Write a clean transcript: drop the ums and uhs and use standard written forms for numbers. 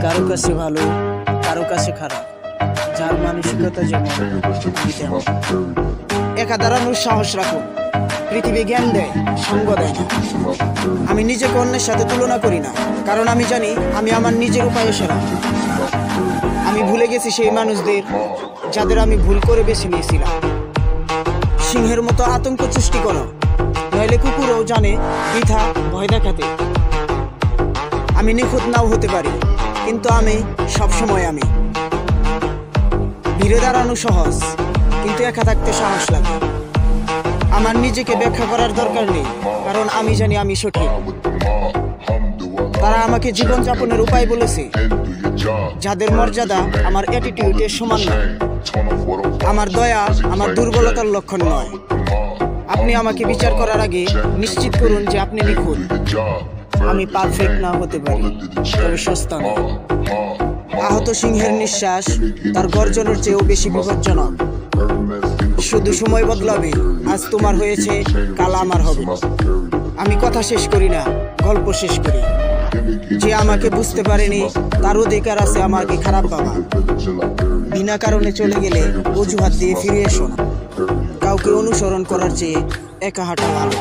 কারো কাছে ভালো, কারো কাছে খারাপ, যার মানসিকতা যেমন তেমন। একা দাঁড়ানোর সাহস রাখুন। পৃথিবী জ্ঞান দেয়, সঙ্গ দেয় না। আমি নিজেকে অন্যের সাথে তুলনা করি না, কারণ আমি জানি আমি আমার নিজের উপায়ে সেরা। আমি ভুলে গেছি সেই মানুষদের যাদের আমি ভুল করে বেছে নিয়েছিলাম। সিংহের মতো আতঙ্ক সৃষ্টি করো, নইলে কুকুরও জানে বৃথা ভয় দেখাতে। আমি নিখুঁত নাও হতে পারি, কিন্তু আমি সবসময় আমি। ভিড়ে দাঁড়ানো সহজ, কিন্তু একা থাকতে সাহস লাগে। আমার নিজেকে ব্যাখ্যা করার দরকার নেই, কারণ আমি জানি আমি সঠিক। তারা আমাকে জীবনযাপনের উপায় বলেছে, যাদের মর্যাদা আমার অ্যাটিটিউডের সমান নয়। আমার দয়া আমার দুর্বলতার লক্ষণ নয়। আপনি আমাকে বিচার করার আগে নিশ্চিত করুন যে আপনি নিখুঁত। আমি পারফেক্ট না হতে পারি, তবে সস্তা নয়। আহত সিংহের নিঃশ্বাস তার গর্জনের চেয়েও বেশি বিপজ্জনক। শুধু সময় বদলাবে, আজ তোমার হয়েছে, কাল আমার হবে। আমি কথা শেষ করি না, গল্প শেষ করি। যে আমাকে বুঝতে পারেনি তার অধিকার আছে আমাকে খারাপ ভাবা। বিনা কারণে চলে গেলে অজুহাত দিয়ে ফিরে এসো না। কাউকে অনুসরণ করার চেয়ে একা হাঁটা ভালো।